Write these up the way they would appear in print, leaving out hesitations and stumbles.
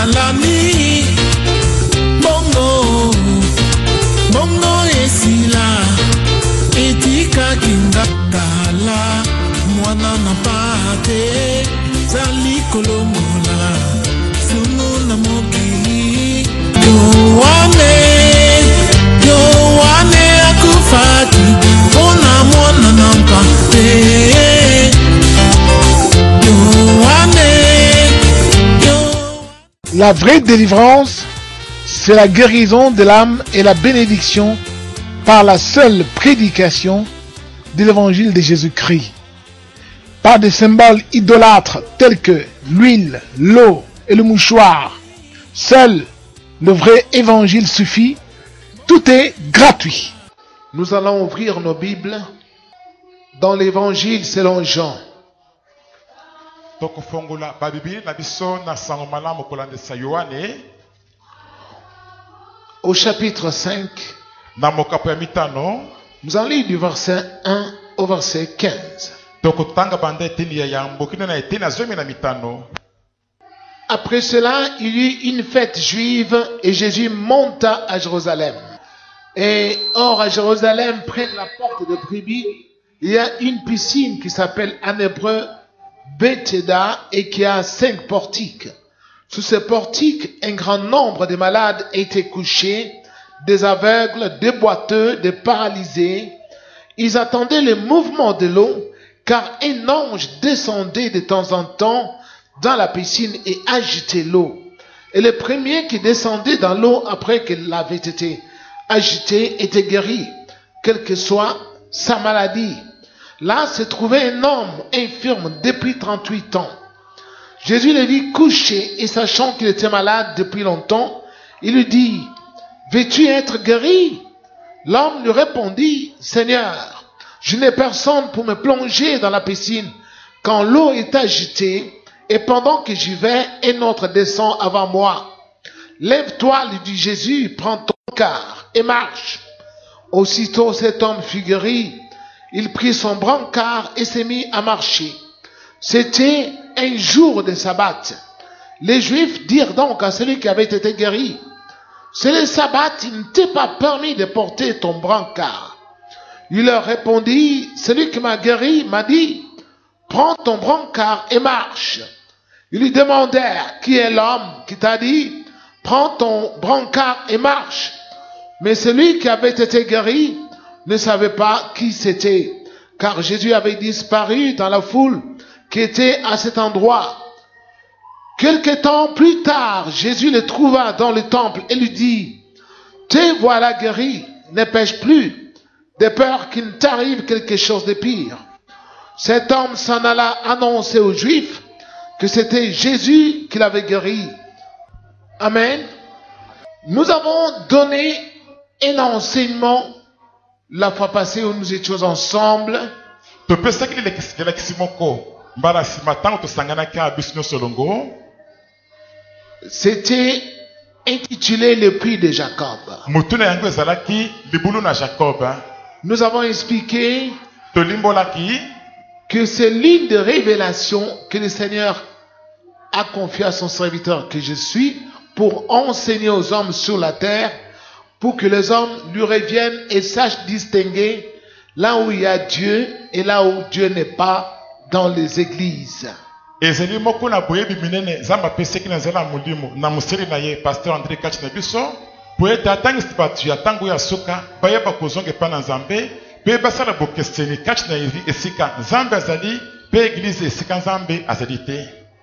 nalani bongo bongo esila etika kinga tala mwana na pate zali kolongola sunu na mokili Yohane akufaki ona mwana na pate La vraie délivrance, c'est la guérison de l'âme et la bénédiction par la seule prédication de l'évangile de Jésus-Christ. Pas de symboles idolâtres tels que l'huile, l'eau et le mouchoir. Seul le vrai évangile suffit. Tout est gratuit. Nous allons ouvrir nos Bibles dans l'évangile selon Jean. Au chapitre 5, nous allons lire du verset 1 au verset 15. Après cela, il y eut une fête juive et Jésus monta à Jérusalem. Et or à Jérusalem, près de la porte de Brebis, il y a une piscine qui s'appelle en hébreu Bethesda et qui a 5 portiques. Sous ces portiques, un grand nombre de malades étaient couchés, des aveugles, des boiteux, des paralysés. Ils attendaient le mouvement de l'eau, car un ange descendait de temps en temps dans la piscine et agitait l'eau. Et le premier qui descendait dans l'eau après qu'elle avait été agitée était guéri, quelle que soit sa maladie. Là se trouvait un homme infirme depuis 38 ans. Jésus le vit couché et sachant qu'il était malade depuis longtemps, il lui dit, « Veux-tu être guéri ?» L'homme lui répondit, « Seigneur, je n'ai personne pour me plonger dans la piscine quand l'eau est agitée et pendant que j'y vais, un autre descend avant moi. Lève-toi, lui dit Jésus, prends ton brancard et marche. » Aussitôt cet homme fut guéri. Il prit son brancard et s'est mis à marcher. C'était un jour de sabbat. Les Juifs dirent donc à celui qui avait été guéri, « C'est le sabbat, il ne t'est pas permis de porter ton brancard. » Il leur répondit, « Celui qui m'a guéri m'a dit, prends ton brancard et marche. » Ils lui demandèrent, « Qui est l'homme qui t'a dit, prends ton brancard et marche ?» Mais celui qui avait été guéri ne savait pas qui c'était, car Jésus avait disparu dans la foule qui était à cet endroit. Quelque temps plus tard, Jésus le trouva dans le temple et lui dit, « Te voilà guéri, ne pêche plus, de peur qu'il ne t'arrive quelque chose de pire. » Cet homme s'en alla annoncer aux Juifs que c'était Jésus qui l'avait guéri. Amen. Nous avons donné un enseignement la fois passée où nous étions ensemble. C'était intitulé le puits de Jacob. Nous avons expliqué que c'est l'une des révélations que le Seigneur a confiée à son serviteur que je suis pour enseigner aux hommes sur la terre, pour que les hommes lui reviennent et sachent distinguer là où il y a Dieu et là où Dieu n'est pas dans les églises.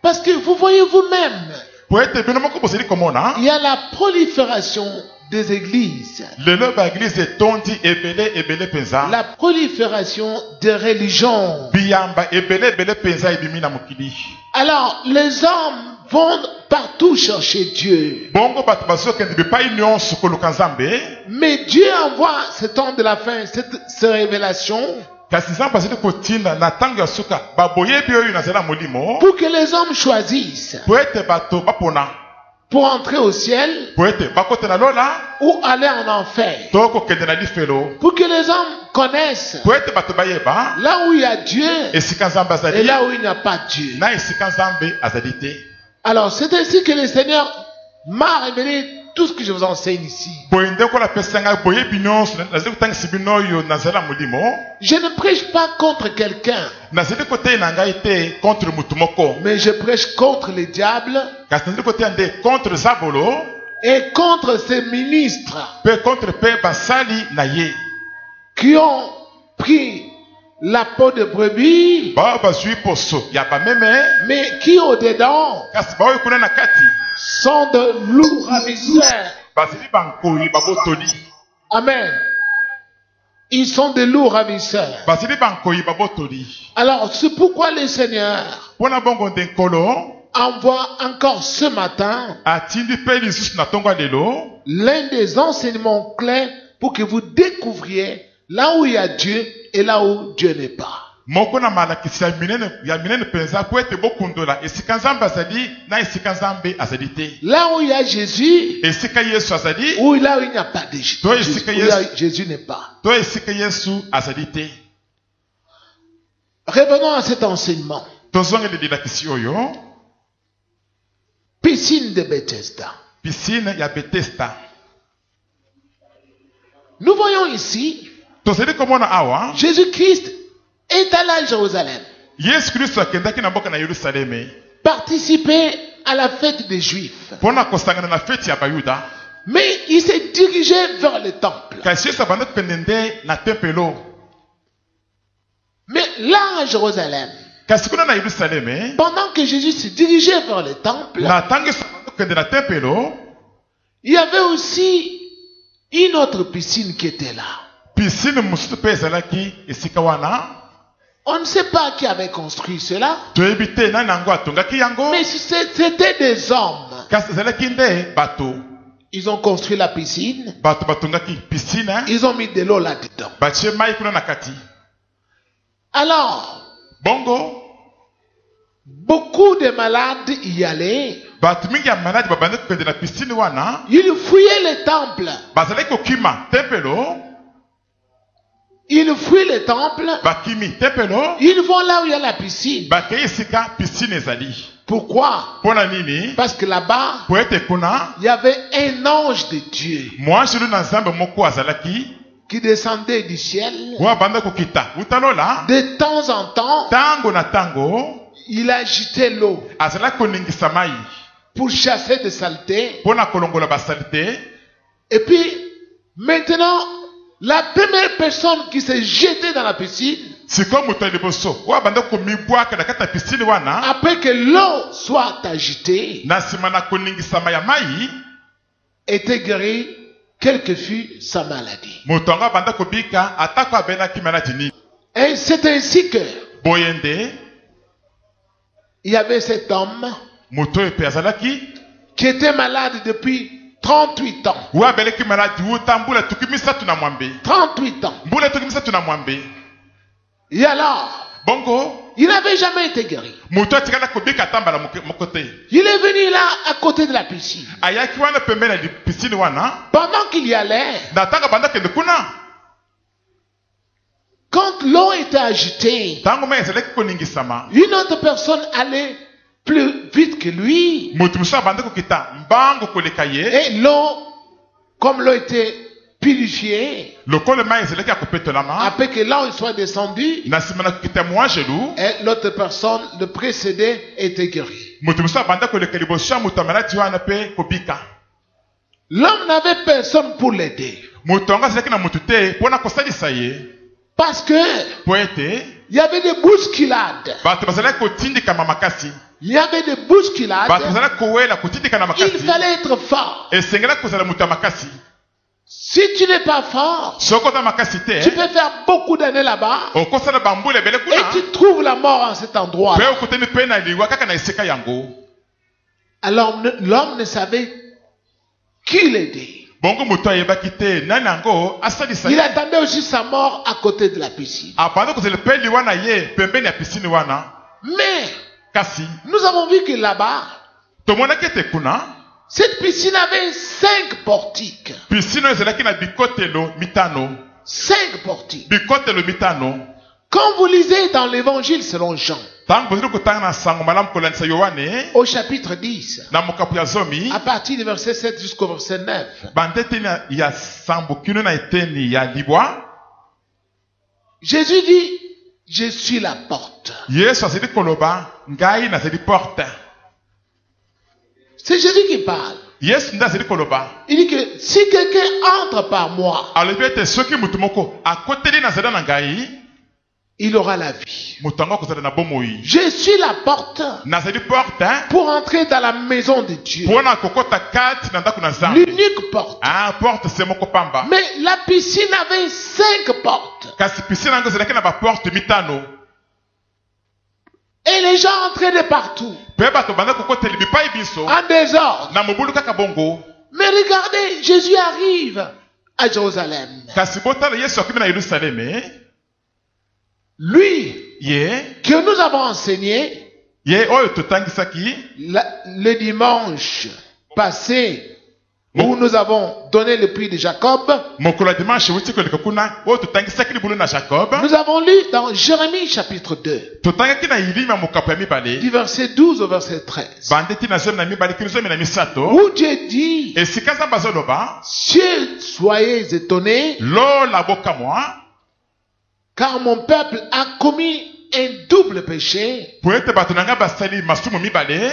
Parce que vous voyez vous-même, il y a la prolifération des églises, la prolifération des religions. Alors les hommes vont partout chercher Dieu, mais Dieu envoie ce temps de la fin, cette révélation, pour que les hommes choisissent pour entrer au ciel ou aller en enfer. Pour que les hommes connaissent là où il y a Dieu et là où il n'y a pas Dieu. Alors c'est ainsi que le Seigneur m'a révélé tout ce que je vous enseigne ici. Je ne prêche pas contre quelqu'un, mais je prêche contre les diables et contre ces ministres qui ont pris la peau de brebis, mais qui au-dedans sont de loups ravisseurs. Amen. Ils sont de loups ravisseurs. Alors, c'est pourquoi le Seigneur envoie encore ce matin l'un des enseignements clés pour que vous découvriez là où il y a Dieu et là où Dieu n'est pas. Là où il y a Jésus, ou là où il n'y a pas de Jésus, où Jésus n'est pas. Revenons à cet enseignement. Piscine de Bethesda. Nous voyons ici, Jésus-Christ est allé à Jérusalem. Participer à la fête des Juifs. Mais il s'est dirigé vers le temple. Mais là à Jérusalem, pendant que Jésus se dirigeait vers le temple, il y avait aussi une autre piscine qui était là. On ne sait pas qui avait construit cela, mais c'était des hommes. Ils ont construit la piscine, ils ont mis de l'eau là-dedans. Alors, beaucoup de malades y allaient. Ils fouillaient le temple. Ils fouillent le temple. Ils vont là où il y a la piscine. Pourquoi? Parce que là-bas, il y avait un ange de Dieu qui descendait du ciel. De temps en temps, il agitait l'eau pour chasser des saletés. Et puis, maintenant, la première personne qui s'est jetée dans la piscine, après que l'eau soit agitée, était guérie, quelle que fût sa maladie. Et c'est ainsi que il y avait cet homme qui était malade depuis 38 ans. 38 ans. Et alors, il n'avait jamais été guéri. Il est venu là à côté de la piscine. Pendant qu'il y allait, quand l'eau était agitée, une autre personne allait plus vite que lui. Et l'eau, comme l'eau était purifiée, après que l'eau soit descendue, et l'autre personne, le précédé, était guéri. L'homme n'avait personne pour l'aider. Parce que il y avait des bousculades. Il y avait des bousculades. Il fallait être fort. Si tu n'es pas fort, tu peux faire beaucoup d'années là-bas et tu trouves la mort en cet endroit. Alors l'homme ne savait qui l'aider. Il attendait aussi sa mort à côté de la piscine. Mais nous avons vu que là-bas, cette piscine avait 5 portiques. 5 portiques. Quand vous lisez dans l'évangile selon Jean, au chapitre 10, na mokapu ya zomi à partir du verset 7 jusqu'au verset 9. bandeteni ya sambo kino na eteni ya libwa Jésus dit, je suis la porte. Yesu azali koloba ngai nazali porte. C'est Jésus qui parle. Yesu nda azali koloba. Il dit que si quelqu'un entre par moi, alobi ete soki mutu moko akoteli na nzela na ngai il aura la vie. mutu yango akozala na bomoi. Je suis la porte Nazali porte pour entrer dans la maison de Dieu. mpona kokota kati na ndako na Nzambe. L'unique porte. Ah, porte c'est moko pamba. Mais la piscine avait 5 portes. Kasi piscine yango ezalaki na baporte mitano. Et les gens entraient de partout, Mpe bato banda kokoteli bipai biso en désordre. na mobulu kaka bongo. Mais regardez, Jésus arrive à Jérusalem. Kasi botala Yesu akimi na Yerusaleme. Lui, Ye que nous avons enseigné oyo totangisaki le dimanche passé, où nous avons donné le prix de Jacob, mokolo ya dimanche wuti koleka kuna oyo totangisaki libulu na Jacob. nous avons lu dans Jérémie chapitre 2, Totangaki na Ilima mokapu ya mibale du verset 12 au verset 13, bandeti na zomi na mibale kili zomi na misato où Dieu dit, esika Nzambe azoloba cieux, soyez étonnés, lola bokamwa car mon peuple a commis un double péché. po ete bato na ngai basali masumu mibale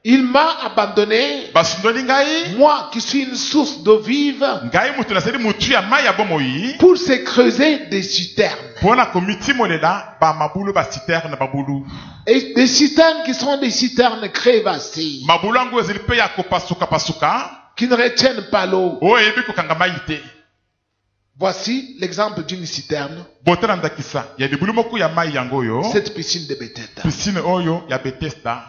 Il m'a abandonné, basundoli ngai moi qui suis une source d'eau vive, ngai mutu nasali mutu ya mai ya bomoi pour se creuser des citernes. mpona komitimolela bamabulu basiterne babulu Et des citernes qui sont des citernes crévassées, mabulu yango ezali mpe ya kopasuka-pasuka qui ne retiennent pas l'eau. oyo eyebi kokanga mai te. Voici l'exemple d'une citerne, botala ndakisa ya libulu moko ya mai yango oyo cette piscine de Bethesda, piscine oyo ya Bethesda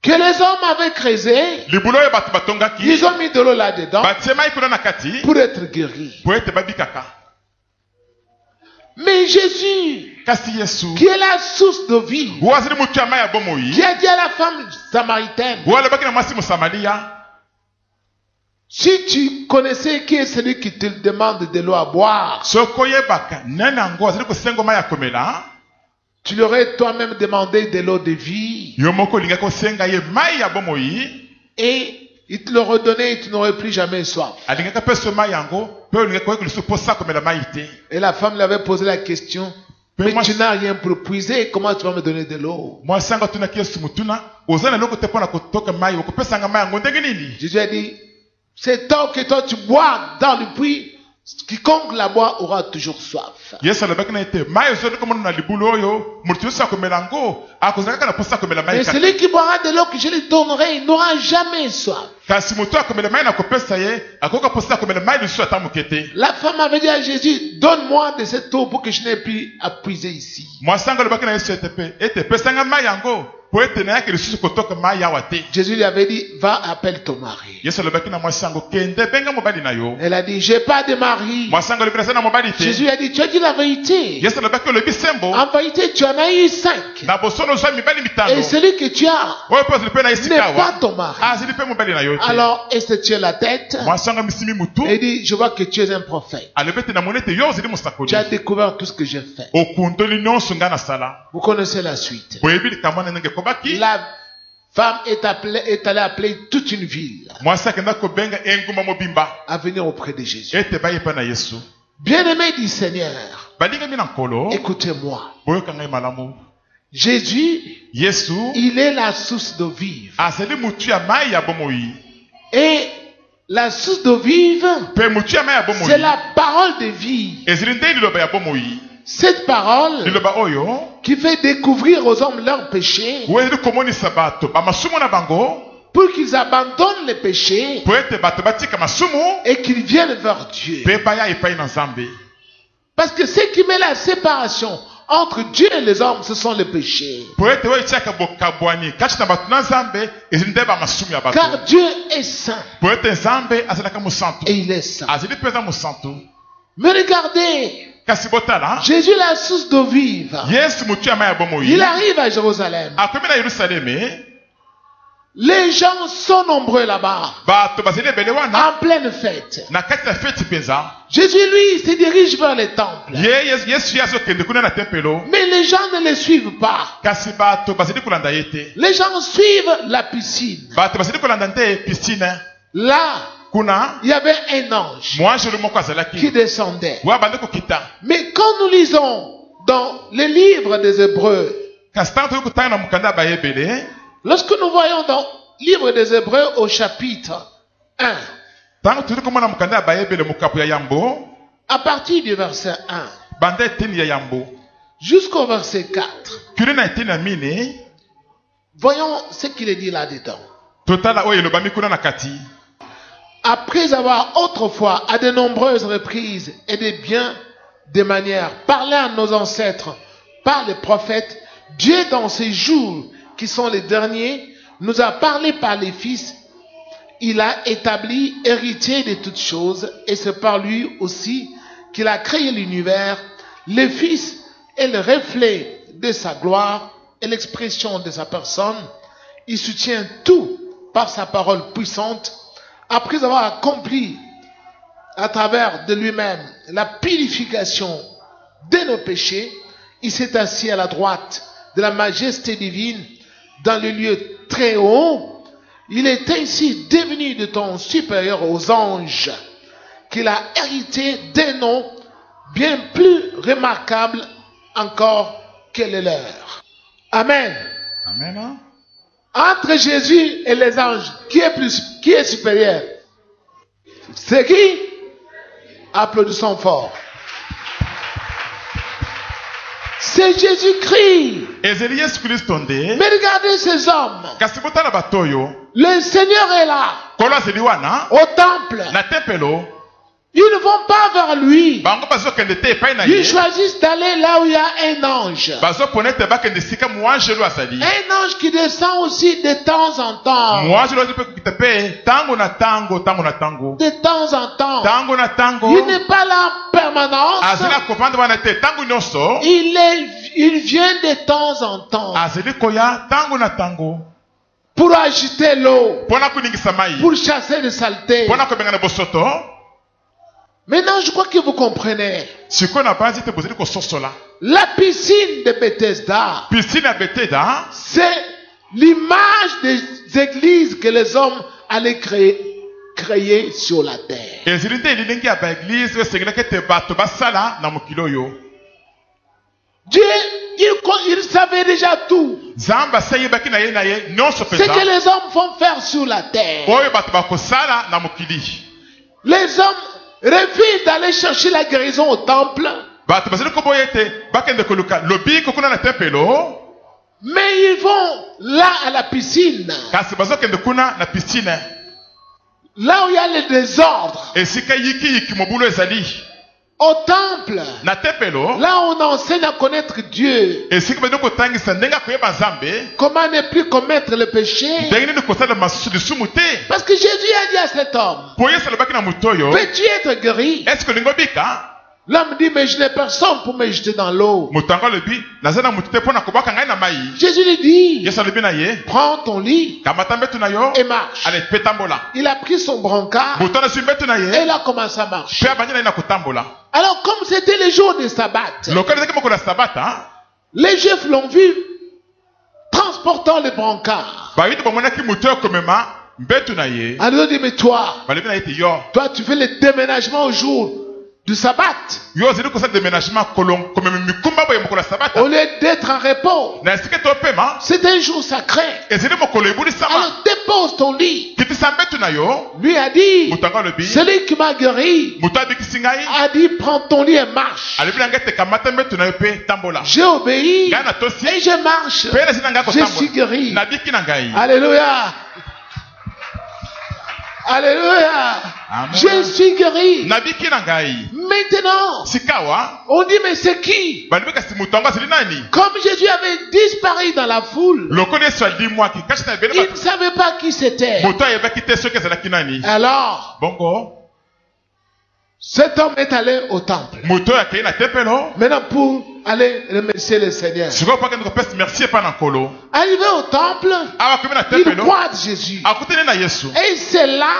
que les hommes avaient creusé. libulu oyo bato batongaki Ils ont mis de l'eau là-dedans batie mai kuna na kati pour être guéris. po ete babikaka. Mais Jésus, Kasi Yesu qui est la source de vie, oyo azali mutu ya mai ya bomoi qui a dit à la femme samaritaine, oyo alobaki na mwasi mosamaria, si tu connaissais qui est celui qui te demande de l'eau à boire, soki oyebaka nani yango azali kosenga mai ya komela, tu lui aurais toi-même demandé de l'eau de vie yo moko olingaki kosenga ye mai ya bomoi, et il te l'aurait donné et tu n'aurais plus jamais soif. alingaki mpe so mai yango mpe olingaki koyeka lisu mposa komela mai te. Et la femme lui avait posé la question, mais moi, tu n'as rien pour puiser, comment tu vas me donner de l'eau? mwasi yango atunaki Yesu mutuna, oza na eloko te mpona kotoka mai, okopesanga mai yango ndenge nini? Jésus a dit, cette eau que toi tu bois dans le puits, quiconque la boit aura toujours soif. Yesu alobaki na ete mai ozali komona na libulu oyo moto nyonso akomela yango akozalaka kaka na mposa komela mai Mais kaka. celui qui boira de l'eau que je lui donnerai, il n'aura jamais soif. Kasi moto akomela mai na kopesa ye akoka mposa komela mai lisusu ata moke te. La femme avait dit à Jésus, donne-moi de cette eau pour que je n'ai plus à puiser ici. Mwasi yango alobaki na Yesu ete pesanga mai yango po ete nayaki lisusu kotoka mai awa te. Jésus lui avait dit, va, appelle ton mari. Yesu alobaki na mwasi yango kende benga mobali na yo. Elle a dit, j'ai pas de mari. Mwasi yango alobi na na mobali te. Jésus a dit, tu as dit la vérité. Yesu alobaki olobi sembo En vérité, tu en as eu 5. na bosono ozwa mibali mitano Et celui que tu as oyo mpe ozali mpe na n'est esika pas awa ton mari. azali mpe mobali na yo te. Alors, elle se tient la tête Mwasi yango misimi mutu et dit, je vois que tu es un prophète. alobi ete namoni ete yo ozali mosakoli, Tu as découvert tout ce que j'ai fait. okundoli nyonso ngai nasala. Vous connaissez la suite. boyebi likambo wana ndenge ekobaki. La femme est allée appeler toute une ville Mwasi akenda kobenga engumba mobimba à venir auprès de Jésus. ete bayepa na Yesu. Bien-aimé du Seigneur, balingami na nkolo écoutez-moi. boyoka ngai malamu. Jésus, Yesu il est la source d'eau vive. azali mutu ya mai ya bomoi, Et la source d'eau vive, mpe mutu ya mai ya c'est bomoi la parole de vie. ezali nde liloba ya bomoi, Cette parole liloba oyo qui fait découvrir aux hommes leurs péchés oyo ezali komonisa bato bamasumu na bango pour qu'ils abandonnent les péchés po ete bato batika masumu et qu'ils viennent vers Dieu. mpe baya epai na Nzambe. Parce que ce qui met la séparation entre Dieu et les hommes, ce sont les péchés. Po ete oyo etiaka bokabwani kati na bato na Nzambe ezali nde bamasumu ya bato. Car Dieu est saint Po ete Nzambe azalaka mosantu, et il est saint. azali mpe eza mosantu. Mais regardez, Kasi botala Jésus la source d'eau vive. Yesu mutu ya mai ya bomoi Il arrive à Jérusalem. akomi na Yerusaleme. Les gens sont nombreux là-bas, bato bazali ebele wana en pleine fête. na kati ya feti mpenza. Jésus, lui, se dirige vers les temples. Yesu ye azokende kuna na tempelo, Mais les gens ne le suivent pas. kasi bato bazali kolanda ye te. Les gens suivent la piscine. Bato bazali kolanda nde piscine. Là, Kuna il y avait un ange mwanjelu moko qui azalaki descendait. wa bande kokita. Mais quand nous lisons dans les livres des Hébreux, Kasi ntango toyi kotanga na mokanda ya bayebele, lorsque nous voyons dans le livre des Hébreux au chapitre 1, ntango toyi komona mokanda ya bayebele mokapo ya yambo, à partir du verset 1 banda eteni ya yambo jusqu'au verset 4, kiri na eteni ya mine, voyons ce qu'il est dit là-dedans. totala oyo elobami kuna na kati. Après avoir autrefois, à de nombreuses reprises et de bien des manières, parlé à nos ancêtres par les prophètes, Dieu dans ces jours qui sont les derniers, nous a parlé par les fils. Il a établi héritier de toutes choses, et c'est par lui aussi qu'il a créé l'univers. Le Fils est le reflet de sa gloire et l'expression de sa personne. Il soutient tout par sa parole puissante. Après avoir accompli à travers de lui-même la purification de nos péchés, il s'est assis à la droite de la majesté divine dans le lieu très haut. Il est ainsi devenu de ton supérieur aux anges, qu'il a hérité des noms bien plus remarquables encore que les leurs. Amen. Amen. Entre Jésus et les anges, qui est supérieur? C'est qui? Applaudissons fort. C'est Jésus-Christ. Ezeli Yesu Kristo nde. Mais regardez ces hommes. Kasi botala batoyo. Le Seigneur est là, Kolo azeli wana au temple. na tempelo. Ils ne vont pas vers lui. Bango bazokende te epai na ye. Ils choisissent d'aller là où il y a un ange. Bazopona ete bakende sika mwanjelu azali. Un ange qui descend aussi de temps en temps. Mwanjelu azali pe kokita pe tango na tango, tango na tango. De temps en temps. Tango na tango. Il n'est pas là en permanence. Azali akovanda wana te tango nyonso. Il vient de temps en temps Azali koya tango na tango. pour agiter l'eau, Pona kuningisa mai. pour chasser les saletés. Pona kobengana bosoto. Maintenant, je crois que vous comprenez. Siko na banzi te bozeli kososola. La piscine de Bethesda, Piscine ya Bethesda. c'est l'image des églises que les hommes allaient créer sur la terre. Ezili nde elilingi ya ba église esengelaki ete bato basala na mokili oyo. Dieu, il savait déjà tout. Nzambe aseyebaki na ye nyonso Ce mpenza. que les hommes vont faire sur la terre. Oyo bato bakosala na mokili. Les hommes refusent d'aller chercher la guérison au temple, Bato bazali koboya ete bakende koluka lobiko kuna na tempelo. mais ils vont là à la piscine, Kasi bazokende kuna na piscine. là où il y a le désordre. Esika yiki mobulu ezali. Au temple, Na tempelo. là où on enseigne à connaître Dieu, Esika bado kotangisa ndenga koyeba Nzambe. comment ne plus commettre le péché. Ndenge nini kosala lisumu te. Parce que Jésus a dit à cet homme, Po Yesu alobaki na moto oyo. peux-tu être guéri? Est-ce que lingo bika? L'homme dit, mais je n'ai personne pour me jeter dans l'eau. Moto yango alobi naza na motu te mpo na kobwaka ngai na mai. Jésus lui dit, Yesu alobi na ye. prends ton lit Kamata mbetu na yo. et marche. Ale pe tambola. Il a pris son brancard Moto na si mbetu na et ye. il a commencé à marcher. Pe abandi na ye na kotambola. Alors, comme c'était le jour de sabbat, Lokali ezaki mokolo ya sabata. les Juifs l'ont vu transportant le brancard. Bayuda bamonaki moto oyo komema mbetu na ye. Alors, il dit, mais toi, Balobi na ye ete yo. tu fais le déménagement au jour du sabbat. Yo ozali kosala déménagement komema mikumba boye mokolo ya sabata. Au lieu d'être en repos, Na esika topema. c'est un jour sacré. Ezali mokolo ebulisama. Alors, dépose ton lit. Kitisa mbetu na yo. Lui a dit, Moto yango alobi. celui qui m'a guéri Moto abikisi ngai. a dit, prends ton lit et marche. Alobi na ngai ete kamata mbetu na yo pe tambola. J'ai obéi Ngai na tosi. et je marche. Pe nasi na ngai Je suis kotambola. guéri. Nabiki na ngai. Alléluia. Alléluia. Amen. Je suis guéri. Nabiki na ngai. Maintenant, Sikawa. on dit, mais c'est qui? Balobi kasi moto yango azali nani? Comme Jésus avait disparu dans la foule, Lokoli Yesu alimwaki. Kasi na ebele il bato. ne savait pas qui c'était. Moto ayebaki te soki ezalaki nani. Alors, Bongo. cet homme est allé au temple. Moto oyo akei na tempelo. Maintenant, pour aller remercier le Seigneur. sikoyo paka ndikopesa merci epa na nkolo Arrivé au temple, awa komi na il tempelo croise Jésus. akutani na yesu Et c'est là,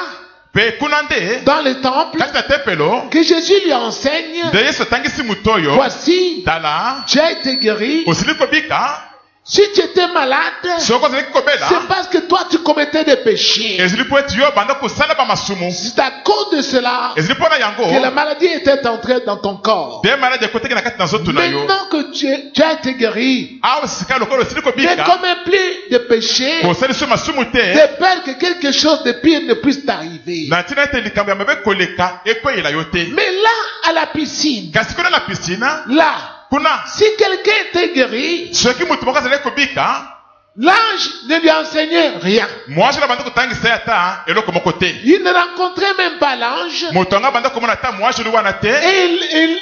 mpe kuna nde dans le temple, kati na tempelo que Jésus lui enseigne, nde yesu atangisi moto oyo voici, tala tu as été guéri. osili kobika Si tu étais malade, soko ozalaki kobela c'est parce que toi tu commettais des péchés. ezili mpo ete yo banda kosala bamasumu C'est à cause de cela ezili mpo na yango que la maladie était entrée dans ton corps. de maladi ekoteki na kati na nzoto na yo Maintenant que tu as été guéri, awa sika lokola osili ne kobika commets plus de péchés, kosalisi masumu te de peur que quelque chose de pire ne puisse t'arriver. na ntina ete likambo ya mabe koleka ekweyela yo te Mais là, à la piscine, kasi kuna na piscine là, kuna si quelqu'un était guéri, soki motu moko azalaki kobika l'ange ne lui enseignait rien. mwasi na banda kotangisa ye ata eloko moko te Il ne rencontrait même pas l'ange moto anga banda komona ata mwasi oli wana te et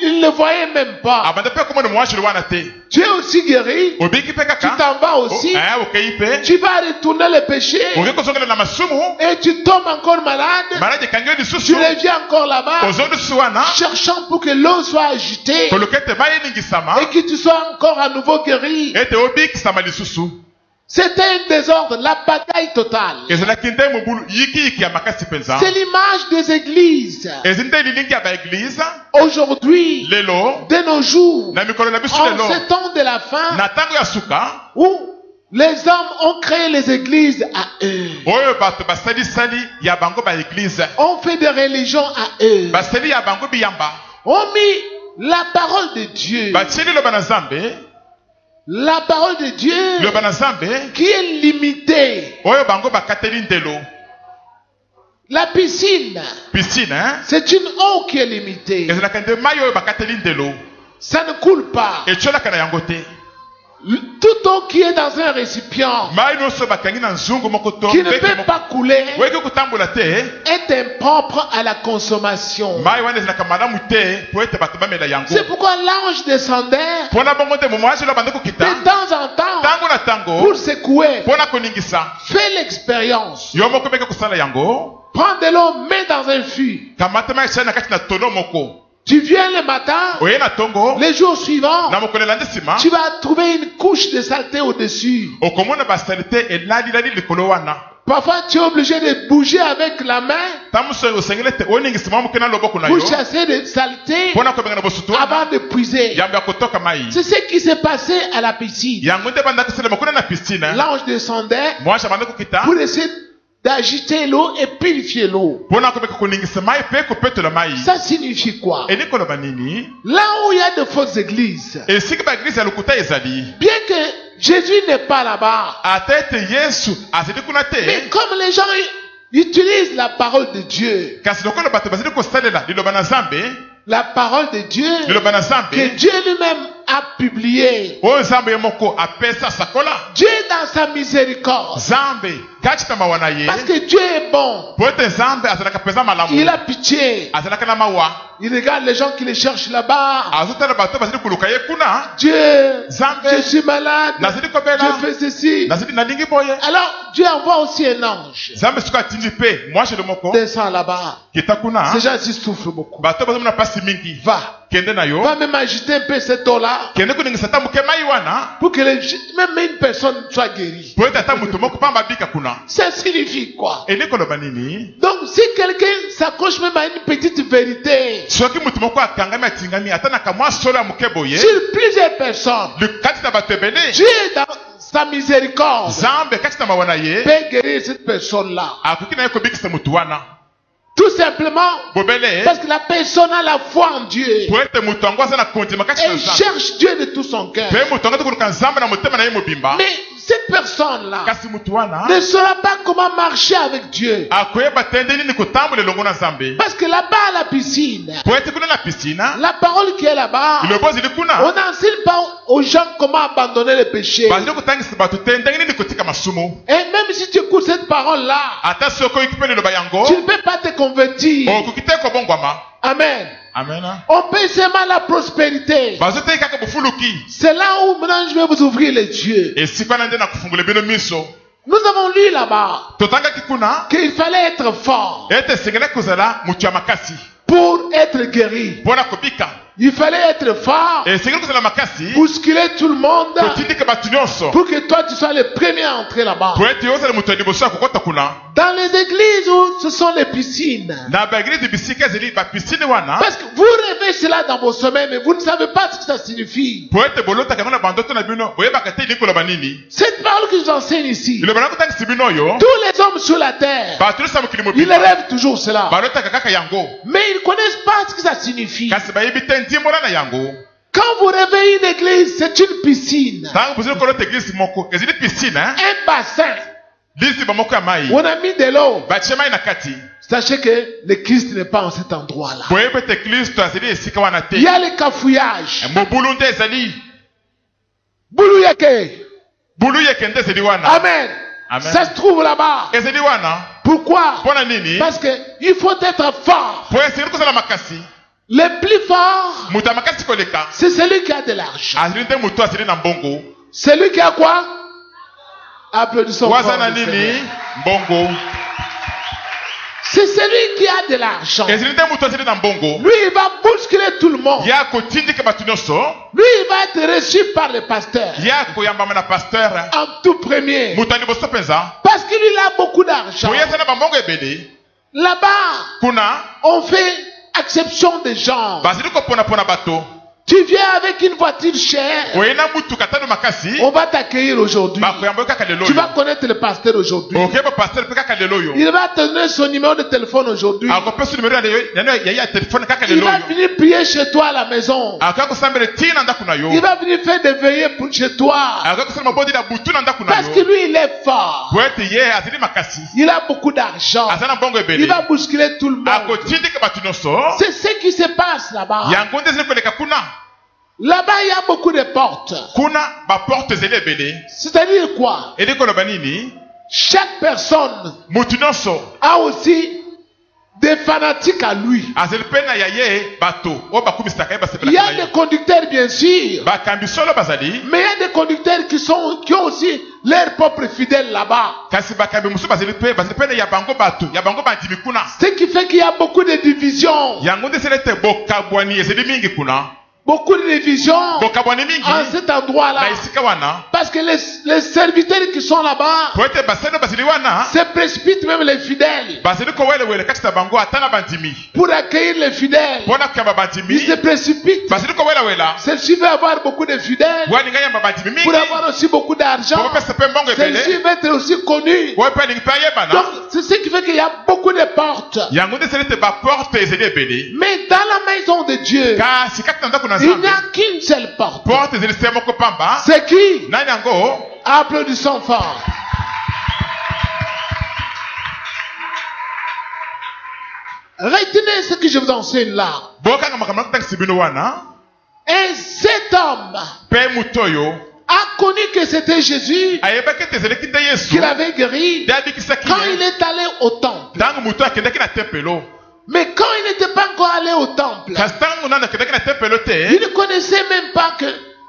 il ne le voyait même pas. abanda mpe komona mwasi oli wana te Tu es aussi guéri, obiki mpe tu kaka t'en vas aussi, okei mpe tu vas retourner le péché okoki kozongela na masumu et tu tombes encore malade, maladi ekangi yo tu lisusu reviens encore là-bas, ozongi lisusu wana cherchant pour que l'eau soit agitée koluka ete bayeningisama et que tu sois encore à nouveau guéri. ete obikisama lisusu C'était un désordre, la bataille totale. ezalaki nde mobulu yikiyiki ya makasi mpenza C'est l'image des églises. ezi nde lilingi ya baeglize Aujourd'hui, lelo de nos jours, na mikolo na biso en lelo ce temps de la fin, na ntango ya suka où les hommes ont créé les églises à eux, oyo bato basalisali ya bango baeglize ont fait des religions à eux, basali ya bango biyamba ont mis la parole de Dieu, batie liloba na nzambe la parole de Dieu liloba na nzambe qui est limitée. oyo bango bakateli ndelo La piscine, piscine c'est une eau qui est limitée. ezalaka nde mai oyo bakateli ndelo Ça ne coule pas. etiolaka na yango te Toute eau qui est dans un récipient, mai nyonso bakangi na nzungu moko to qui ne mbeke peut moko pas couler, oyeki kotambola te est impropre à la consommation. mai wana ezalaka malamu te po ete bato bamela yango C'est pourquoi l'ange descendait mpona bongo nde momoasi lo bande de kokita temps en temps ntango na ntango pour secouer. mpona koningisa Fais l'expérience. yo moko meke kosala yango Prends de l'eau, mets dans un fût. kamata esali na kati na tono moko Tu viens le matin, oye na ntongo les jours suivants, na mokolo elandi nsima tu vas trouver une couche de saleté au-dessus. okomona basalite elalilali likolo wana Parfois, tu es obligé de bouger avec la main ta moso osengeli ete oningisima moke na loboko na yo pour chasser des saletés mpona kobenga na bosutu wana avant de puiser. yambo ya kotoka mai C'est ce qui s'est passé à la piscine. yango nde banda kosalema kuna na piscine L'ange descendait mwasi abanda kokita pour essayer d'agiter l'eau et purifier l'eau. mpona kobeka koningisa mai mpe kopetola mai Ça signifie quoi? eli koloba nini Là où il y a de fausses églises, esika baeglize ya lokuta ezali bien que Jésus n'est pas là-bas, ata ete yesu azali kuna mais te comme les gens utilisent la parole de Dieu, kasi lokola bato bazali kosalela liloba na nzambe la parole de Dieu liloba na que nzambe Dieu lui-même a publiée, oyo nzambe ye moko apesa sakola Dieu dans sa miséricorde, nzambe kati na mawa na ye parce que Dieu est bon, po ete nzambe azalaka mpenza il malamu a pitié, azalaka na mawa il regarde les gens qui le cherchent là-bas. azotala bato bazali koluka ye kuna Dieu, nzambe je suis malade, nazali je kobela fais ceci. nalingi boye Alors Dieu envoie aussi un ange, nzambe soki atindi mpe mwasi moko descend là-bas. kita kuna Ces gens-ci souffrent beaucoup. bato bazomona mpasi mingi Va, kende na yo va même agiter un peu cette eau-là kende koningisa ata moke mai wana pour que même une personne soit guérie. po ete ata moto moko pamba abika kuna Ça signifie quoi? eli koloba nini Donc si quelqu'un s'accroche même à une petite vérité soki moto moko akangami atingami ata na kamwa solo ya moke boye sur plusieurs personnes, kati na bato ebele Dieu dans sa miséricorde nzambe kati na mawa na ye peut guérir cette personne-là. akoki na ye kobikisa motu wana Tout simplement bobele parce que la personne a la foi en Dieu po ete moto yango aza na kondima kati na et nzambe cherche Dieu de tout son cœur. mpe moto yango tokoluka nzambe na motema na ye mobimba Mais cette personne-là kasi motu wana ne saura pas comment marcher avec Dieu. akoyeba te nde nini kotambola elongo na nzambe Parce que là-bas à la piscine, po ete kuna na pisina la parole qui est là-bas, lilobo ezili on kuna n'enseigne pas aux gens comment abandonner le péché. bazali kotangisa bato te ndenge nini kotika masumu Et même si tu écoutes cette parole-là, ata soki oyoki mpe liloba yango tu ne peux pas te convertir. okoki te kobongwama Amen. amen On paye seulement la prospérité. bazoteki kaka bofuluki C'est là où maintenant je vais vous ouvrir les yeux. esika wana nde na kofungola bino miso Nous avons lu là-bas totangaki kuna qu'il fallait être fort ete esengeli kozala motu ya makasi pour être guéri. mpona kobika Il fallait être fort, esengeli kozala makasi bousculer tout le monde, kotindika bato nyonso pour que toi tu sois le premier à entrer là-bas. po ete yo ozala moto ya liboso ya kokota kuna. Dans les églises où ce sont les piscines. Na baeglize bisika ezali bapisine wana Parce que vous rêvez cela dans vos sommeils, mais vous ne savez pas ce que ça signifie. po ete bolotaka yango na bandoto na bino boyebaka te eliki koloba nini. Cette parole que je vous enseigne ici, liloba na kotangisi bino oyo tous les hommes sur la terre, bato nyonso ya mokili ils mobimba rêvent toujours cela. balotaka kaka yango Mais ils ne connaissent pas ce que ça signifie. kasi bayebi te ndimbola na yango. Quand vous rêvez une église, c'est une piscine, ntango bozali kolota eglise moko ezali pisine un bassin liziba moko ya mai où on a mis de l'eau. batie mai na kati. Sachez que le Christ n'est pas en cet endroit-là. boyebi ete kristo azali esika wana te. Il y a le cafouillage. mobulu nde ezali Boulouyake. bulu yeke nde ezali wana. Amen. Amen. Ça se trouve là-bas. ezali wana Pourquoi? mpona nini Parce que il faut être fort. po esengeli kozala makasi. Le plus fort, moto ya makasi koleka c'est celui qui a de l'argent. azali nde moto azali na mbongo. Celui qui a quoi? Applaudissons waza fort na le nini Seigneur. mbongo. C'est celui qui a de l'argent. ezali nde moto azali na mbongo. Lui, il va bousculer tout le monde. ya kotindika bato nyonso. Lui, il va être reçu par le pasteur ya koyambama na pasteur en tout premier. moto ya liboso mpenza. Parce qu'il il a beaucoup d'argent. boye aza na bambongo ebele. Là-bas, kuna on fait exception des gens. bazali koponapona bato. Tu viens avec une voiture chère, oye na mutuka tano makasi on va t'accueillir aujourd'hui. bakoyamba yo kaka lelo Tu vas oyo. connaître le pasteur aujourd'hui. okeyeba pasteur mpe kaka lelo oyo. Il va te donner son numéro de téléphone aujourd'hui. akopesa numero ya telefone kaka Il lelo va oyo. venir prier chez toi à la maison. akoya kosambela ntina ndako na yo. Il va venir faire des veillées pour chez toi. akoya kosala mabodi na butu na ndako na Parce que yo. lui, il est fort. po ete ye azali makasi Il a beaucoup d'argent. aza na mbongo Il ebele. va bousculer tout le monde. akotindika bato nyonso. C'est ce qui se passe là-bas. yango nde ezali koleka kuna. Là-bas, il y a beaucoup de portes. kuna baporte ezali ebele. C'est-à-dire quoi? eli koloba nini. Chaque personne motu nyonso a aussi des fanatiques à lui. azali mpe na ya ye bato oyo bakumisaka ye Il y basepelaka a na des ye. conducteurs, bien sûr. bakambi solo bazali. Mais il y a des conducteurs qui ont aussi leurs propres fidèles là-bas. kasi bakambi mosusu bazali mpe na ya bango bato ya bango bandimi kuna. Ce qui fait qu'il y a beaucoup de divisions. yango nde esili ete bokabwani ezali mingi kuna. Beaucoup de divisions bokabwani mingi en cet endroit-là. na esika wana. Parce que les serviteurs qui sont là-bas po ete basali bazali wana se précipitent, même les fidèles, bazali kowelewele kati na bango ata na bandimi. pour accueillir les fidèles. mpona koyamba Ils bandimi se précipitent. bazali kowelawela Celle-ci veut avoir beaucoup de fidèles walinga yamba bandimi mingi pour avoir aussi beaucoup po d'argent. bapesa mpe mbongo Celle-ci ebele veut être aussi connue. oyo mpe alingi mpe ayebana. Donc, c'est ce qui fait qu'il y a beaucoup de portes. yango nde esili ete baporte ezali ebele. Mais dans la maison de Dieu, kasi kati na ndako na il n'y nzambe a qu'une seule porte. porte ezali se moko pamba. C'est qui? nani yango. Applaudissons fort. Retenez ce que je vous enseigne là. bokanga makambo na kotangisi bino wana. Et cet homme mpe moto oyo a connu que c'était Jésus ayebaki ete ezalaki nde yesu qui l'avait guéri nde abikisaki quand il ye est allé au temple. ntango moto akendaki na tempelo. Mais quand il n'était pas encore allé au temple, kasi ntango nani akendaki na tempelo il te. ne connaissait même pas que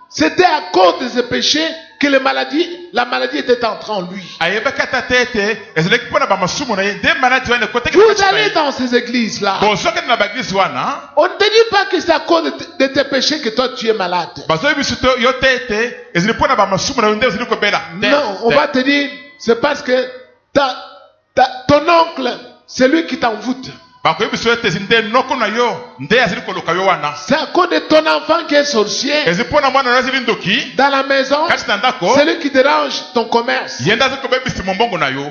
c'était à cause de ses péchés que la maladie était entrée en lui. ayebaki ata te ete ezalaki mpo na bamasumu na ye nde maladi wana ekotaki Vous allez dans ces églises-là. bozokende na baeglise wana. On ne te dit pas que c'est à cause de tes péchés que toi tu es malade. bazoyebisi to yo te ete ezali mpo na bamasumu na yo nde ezali kobela. Non, on va te dire, c'est parce que ton oncle, c'est lui qui t'envoûte. bakoyebisi yo ete ezali nde noko na yo nde azali koluka yo wana. C'est à cause de ton enfant qui est sorcier ezali mpo na mwana na yo azali ndoki dans la maison. kati na ndako. C'est lui qui dérange ton commerce. ye nde azali kobebisi mombongo na yo.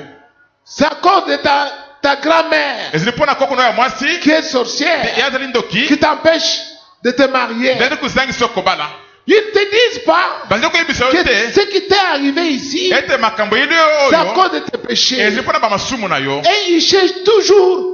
C'est à cause de ta grand-mère ezali mpo na koko na yo ya mwasi qui est sorcière, ye azali ndoki qui t'empêche de te marier. nde azali kozangisa yo kobala. Ils ne te disent pas bazali koyebisa yo que te ce qui t'est arrivé ici, ete makambo yeli c'est à oyo cause de tes péchés. ezali mpo na bamasumu na yo. Et ils cherchent toujours.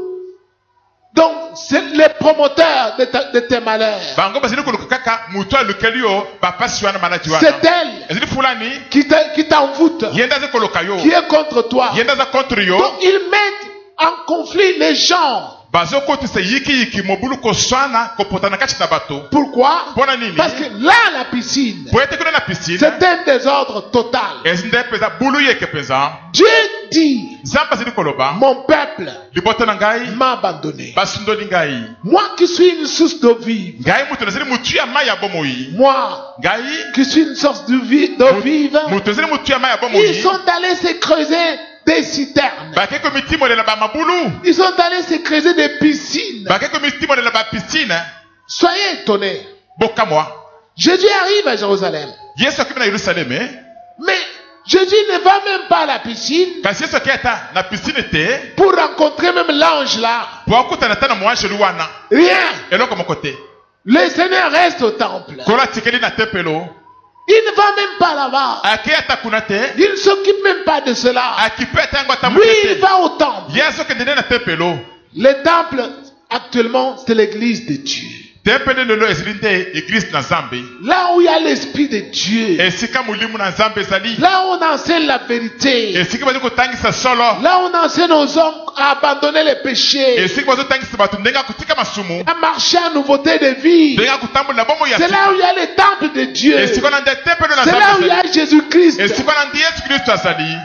Donc, c'est les promoteurs de tes malheurs. bango bazali koluka kaka moto alukeli yo bapasi wana maladi wana. C'est elle ezali fulani qui t'envoûte, ye nde azali koluka yo qui est contre toi. ye nde aza contre yo. Donc, ils mettent en conflit les gens. bazokotisa yikiyiki mobulu koswana kopotana kati na bato. Pourquoi? mpona nini. Parce que là, la piscine, po ete kuna na piscine c'est un désordre total. ezi nde mpenza bulu yeke mpenza. Dieu dit, Nzambe azali koloba mon peuple libota na ngai m'a abandonné. basundoli ngai. Moi qui suis une source d'eau vive, Ngai mutu nazali mutu ya mai ya bomoi. moi Ngai qui suis une source d'eau vive, mutu nazali mutu ya mai ya ils bomoi. sont allés se creuser des citernes. Bakeko mitimolela ba mabulu. Ils sont allés se creuser des piscines. Bakeko mitimolela ba piscine. Soyez étonnés. Boka moi. Jésus arrive à Jérusalem. Yesu akimi na Yerusalemu. Mais Jésus ne va même pas à la piscine Kasi Yesu akiata na piscine te. pour rencontrer même l'ange là. Po akutana ta na mwanjelu wana. Rien. Eloko mokote. Le Seigneur reste au temple. Kola tikeli na tempelo. Il ne va même pas là-bas. Akiata kuna te. Il ne s'occupe même pas de cela. Akipeta yango Lui, tamukete. il va au temple. Yesu kendene na tempelo. Le temple, actuellement, c'est l'église de Dieu. Tempele lelo esilinde église na Nzambe. Là où il y a l'esprit de Dieu. Esika mulimu na Nzambe ezali. Là où on enseigne la vérité. Esika bazo kotangisa solo. Là où on enseigne aux hommes à abandonner les péchés. Esika bazo tangisa batu ndenga kutika masumu. À marcher en nouveauté de vie. Ndenga kutambola bombo ya C'est là où il y a le temple de Dieu. Esika na nde tempelo na C'est là où il y Nzambe. a Jésus-Christ. Esika na ndi Yesu Kristo azali.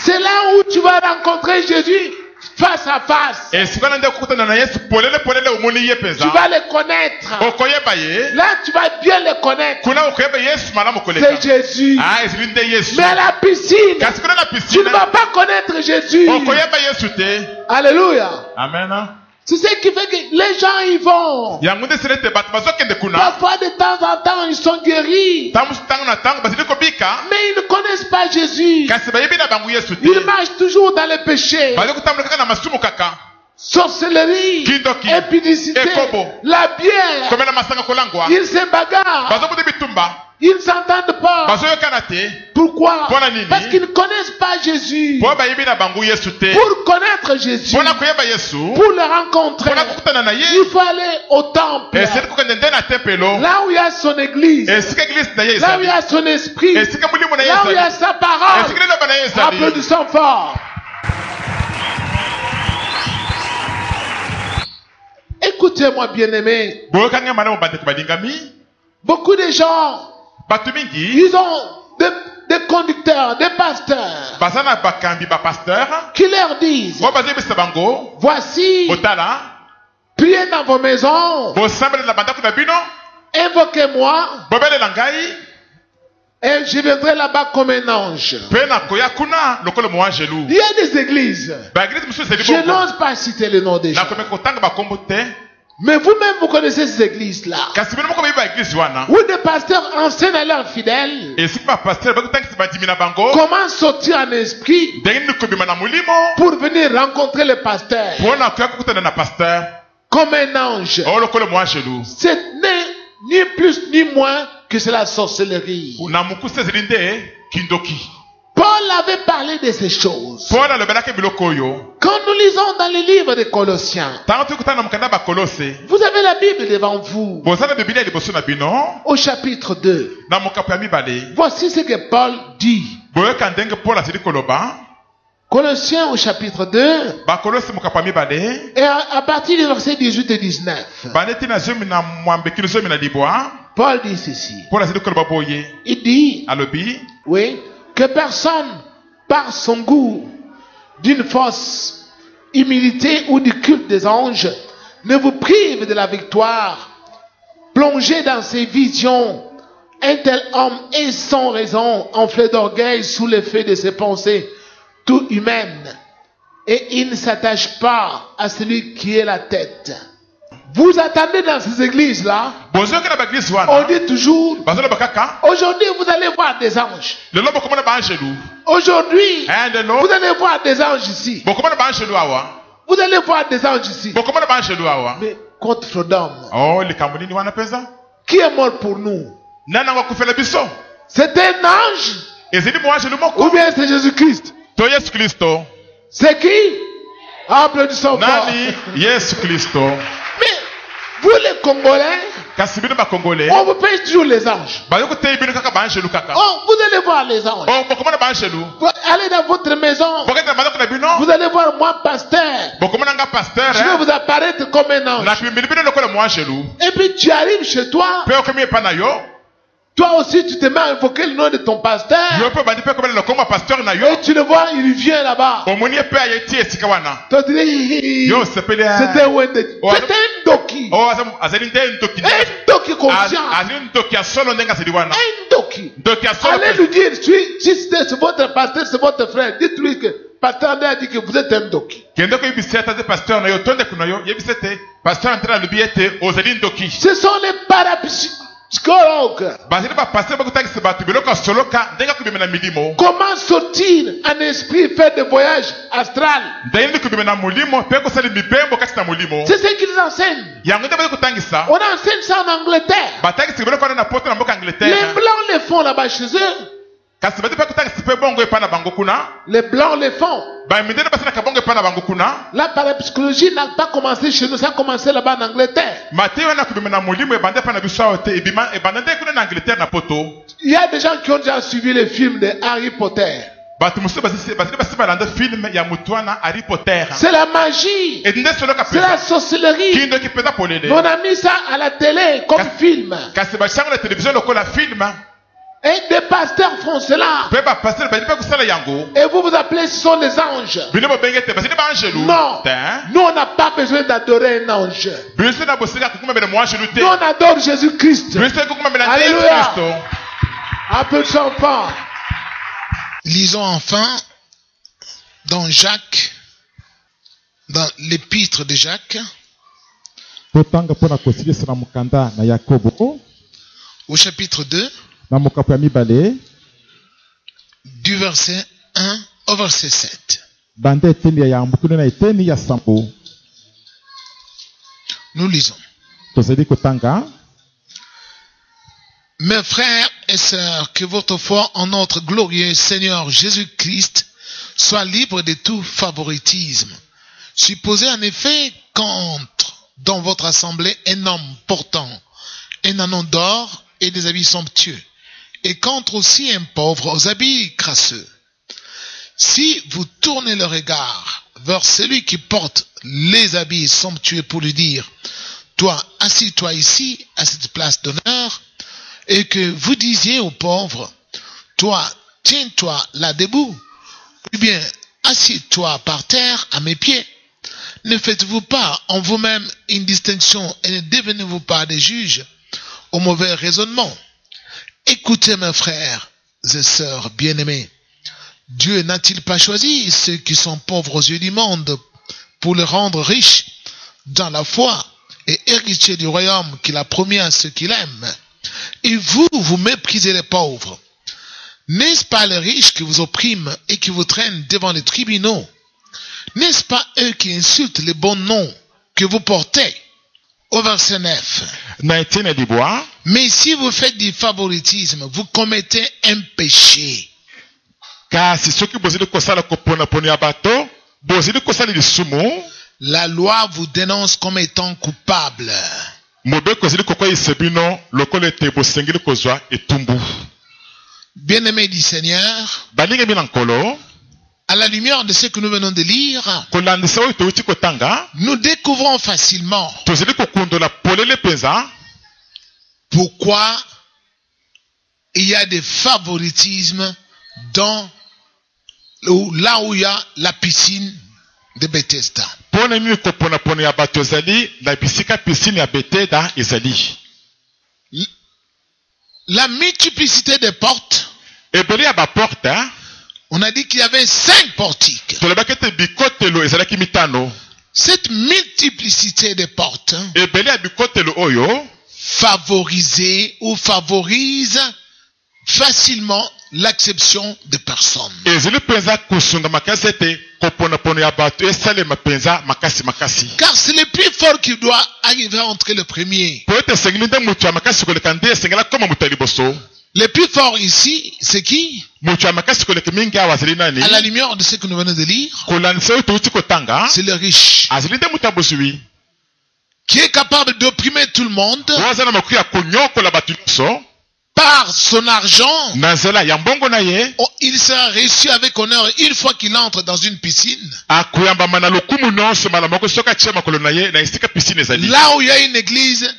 C'est là où tu vas rencontrer Jésus face à face. Esika na nde kukutana na Yesu polele polele omoni ye penza. Tu vas le connaître. Okoyeba ye. Là, tu vas bien le connaître. Kuna okoyeba Yesu malamu koleka. C'est Jésus. Ah, esilinde Yesu. Mais à la piscine, Kasi kuna na tu piscine. ne vas pas connaître Jésus. Okoyeba Yesu te. Alléluia. Amen. C'est ce qui fait que les gens y vont. Yango nde selete batu bazokende kuna. Parfois, de temps en temps, ils sont guéris. Tangu tangu na tangu bazili kobika. Mais ils ne connaissent pas Jésus. Kasi bayebi na bangu Yesu te. Ils marchent toujours dans le péché. Bazali kutambola kaka na masumu kaka. Sorcellerie, Kindoki. impudicité, Ekobo. la bière. Komela masanga kolangwa. Ils se bagarrent. Bazobudi bitumba. Ils ne s'entendent pas. Bazoyokana te. Pourquoi? Pona nini? Parce qu'ils ne connaissent pas Jésus. Po bayebi na bangu Yesu te. Pour connaître Jésus, Pona koyeba Yesu. pour le rencontrer, Pona kukutana na ye. il faut aller au temple. Esili kokende nde na tempelo. Là où il y a son église. Esika église na ye Là où il y ezali. a son esprit. Esika mulimu na ye Là où il y a ezali. sa parole. Esika liloba na ye ezali. Applaudissons fort. Écoutez-moi, bien-aimés. Boyokange malamu bandeko balingami. Beaucoup de gens, Batu mingi. ils ont des conducteurs, des pasteurs, Baza na bakambi ba pasteur. qui leur disent, Bo bazebisa bango. voici, Botala. priez dans vos maisons, Bosambela na bandako na bino. invoquez-moi, Bobelela ngai. et je viendrai là-bas comme un ange. Pe na koya kuna lokolo moanjelu. Il y a des églises. Ba église musu ezali Je bongo. n'ose pas citer le nom des gens. Na kome kotanga bakombo te. Mais vous-même, vous connaissez ces églises-là. Kasi bino moko ba église wana. Où des pasteurs enseignent à leurs fidèles Esika ba pasteur bakutangisa bandimi na bango. comment sortir en esprit Ndenge ni kobima na mulimo. pour venir rencontrer le pasteur Pona koya kukutana na pasteur. comme un ange. O lokolo moanjelu. Ce n'est ni plus ni moins que c'est la sorcellerie. Na mukuse ezali nde kindoki. Paul avait parlé de ces choses. Pona lobelaka biloko oyo. Quand nous lisons dans le livre des Colossiens, Tango tukutana na mukanda ba kolose. vous avez la Bible devant vous, Bozana Biblia liboso na bino. au chapitre 2. Na mokapo ya mibale. Voici ce que Paul dit. Boyoka ndenge Paul azali koloba. Colossiens au chapitre 2, Bakolose mokapo ya mibale. et à partir du verset 18 et 19, Baneti na zomi na mwambeki zomi na libwa. Paul dit ceci. Paul azali koloba boye. Il dit, Alobi. oui, que personne, par son goût d'une fausse humilité ou du culte des anges, ne vous prive de la victoire. Plongé dans ses visions, un tel homme est sans raison, enflé d'orgueil sous l'effet de ses pensées tout humaines, et il ne s'attache pas à celui qui est la tête. Vous attendez dans ces églises-là, Bozoyoka na ba église on wana. dit toujours, Bazoloba kaka. aujourd'hui vous allez voir des anges. Lelo bokomona ba angelu. Aujourd'hui, Ndelo. vous allez voir des anges ici. Bokomona ba angelu awa. Vous allez voir des anges ici. Bokomona ba angelu awa. Mais contre Sodome, Oh, likambo nini wana pesa? qui est mort pour nous? Nana wa kufela biso. C'est un ange Ezeli mo angelu ou moko. bien c'est Jésus-Christ? To Yesu Kristo. C'est qui? Applaudissons fort. Nani? Yesu Kristo. Mais vous les Congolais, Kasi bino ba Congolais. on vous paye toujours les anges. Bayoko te bino kaka ba angelu kaka. Oh, vous allez voir les anges. Oh, bokomona ba angelu. Vous allez dans votre maison, Boketa malako na bino. vous allez voir moi, pasteur. Bokomona nga pasteur. Je vais vous apparaître comme un Na ange. kimili bino lokola mo angelu. Et puis tu arrives chez toi, Pe okomi epa na yo. Toi aussi, tu te mets à invoquer le nom de ton pasteur. Yo pe bandi pe komela lokoma pasteur na yo. Et tu le vois, il vient là-bas. Omoni pe ayeti esika wana. Toi, tu dis, Yo sepele. c'était Wende. Oh, C'était un doki. Oh azali nde ntoki. Un doki conscient. Azali ntoki ya solo ndenga sedi wana. Un doki. Ntoki ya solo. Allez lui dire, si c'est votre pasteur, c'est votre frère. Dites-lui que pasteur André a dit que vous êtes un doki. Kende ko yebisi ata de pasteur na yo tonde kuna yo yebisi ete pasteur antena lubi ete ozali ntoki. Ce sont les parapsychologues. Bazali ba pasteur ba kutaki se batu biloko soloka ndenga kubimena milimo. Comment sortir un esprit faire des voyages astrales? Ndayindi kubimena mulimo pe ko sali mibembo kati na mulimo. C'est ce qu'ils enseignent. Yango nde ba kutangisa. On enseigne ça en Angleterre. Bataki se biloko na poto na mboka Angleterre. Les blancs le font là-bas chez eux. Kasi bati pe kutangisa pe bongo epa na bango kuna. Les blancs le font. Ba mindene basi na kabongo epa na bango kuna. La parapsychologie n'a pas commencé chez nous, ça a commencé là-bas en Angleterre. Mateo na kubimena mulimo ebande pa na biso ote ebima ebande kuna na Angleterre na poto. Il y a des gens qui ont déjà suivi les films de Harry Potter. Batu musu basi balanda film ya mutwana Harry Potter. C'est la magie. Et nde soloka C'est la sorcellerie. Kindo ki peza polele. On a mis ça à la télé comme film. Kasi ba chango la télévision lokola film. Et des pasteurs font cela. Pe ba pasteur ba dipa kusala yango. Et vous vous appelez, ce sont les anges. Bino bo bengete basi ba angelu. Non. Nous, on n'a pas besoin d'adorer un ange. Biso na bosika kukuma bele mo angelu te. Nous, on adore Jésus-Christ. Biso kukuma bele Alléluia. Christo. Un peu de champagne. Lisons enfin dans Jacques, dans l'épître de Jacques, totanga mpona kosilisa na mokanda na Yakobo au chapitre 2, na mokapo ya mibale du verset 1 au verset 7. banda eteni ya yambo kuna na eteni ya sambo. Nous lisons. Tozali kotanga. Mes frères et sœurs, que votre foi en notre glorieux Seigneur Jésus-Christ soit libre de tout favoritisme. Supposez en effet qu'entre dans votre assemblée un homme portant un anneau d'or et des habits somptueux, et qu'entre aussi un pauvre aux habits crasseux. Si vous tournez le regard vers celui qui porte les habits somptueux pour lui dire, toi, assis-toi ici, à cette place d'honneur, et que vous disiez aux pauvres, toi, tiens-toi là debout, ou bien assieds-toi par terre à mes pieds. Ne faites-vous pas en vous-même une distinction et ne devenez-vous pas des juges au mauvais raisonnement. Écoutez mes frères et sœurs bien-aimés, Dieu n'a-t-il pas choisi ceux qui sont pauvres aux yeux du monde pour les rendre riches dans la foi et héritiers du royaume qu'il a promis à ceux qu'il aime? Et vous, vous méprisez les pauvres. N'est-ce pas les riches qui vous oppriment et qui vous traînent devant les tribunaux? N'est-ce pas eux qui insultent les bons noms que vous portez? Au verset 9. Mais si vous faites du favoritisme, vous commettez un péché. La loi vous dénonce comme étant coupable. Bien-aimés du Seigneur, à la lumière de ce que nous venons de lire, nous découvrons facilement pourquoi il y a des favoritismes là où il y a la piscine de Bethesda. La multiplicité des portes, on a dit qu'il y avait 5 portiques. Cette multiplicité des portes favorisait ou favorise facilement l'acception de personnes. Car c'est le plus fort qui doit arriver à entrer le premier. Le plus fort ici, c'est qui? À la lumière de ce que nous venons de lire, c'est le riche qui est capable d'opprimer tout le monde par son argent. Il sera reçu avec honneur une fois qu'il entre dans une piscine. Là où il y a une église,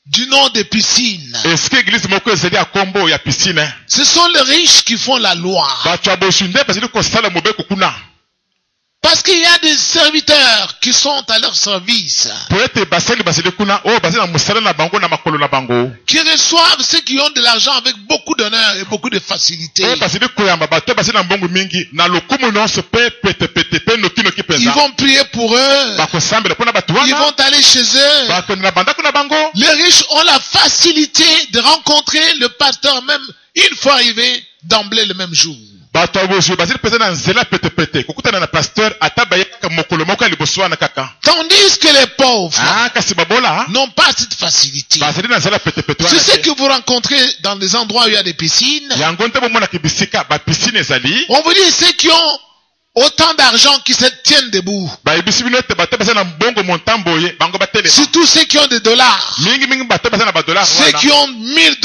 du nom des piscines. Est-ce que l'église moko ezali ya kombo ya piscine? Ce sont les riches qui font la loi. Bato ya boshunde bazali kosala mobeko kuna. Parce qu'il y a des serviteurs qui sont à leur service, Pour être basali bazali kuna, oh bazali na musala na bango na makolo na bango. qui reçoivent ceux qui ont de l'argent avec beaucoup d'honneur et beaucoup de facilité. Oh bazali koyamba bato bazali na mbongo mingi na lokumu nyonso pe pete pe noki Ils penza. vont prier pour eux. Bakosambela pona bato Ils wana. vont aller chez eux. Bakona bandako na bango. Les riches ont la facilité de rencontrer le pasteur même une fois arrivé d'emblée le même jour. Bato ya bozwi bazali peza na nzela pete kokutana na pasteur ata bayaka mokolo moko ya liboso wana kaka. Tandis que les pauvres Ah kasi babola n'ont pas cette facilité. bazali na nzela pete C'est ce wana. que vous rencontrez dans des endroits où il y a des piscines. Yango nte bomona kibisika ba piscine ezali. On vous dit ceux qui ont autant d'argent qui se tiennent debout. Ba ibisi bino te bato bazali na mbongo montamboye bango batelema. Surtout ceux qui ont des dollars. Mingi bato bazali na ba dollars Ceux wana. qui ont $1000.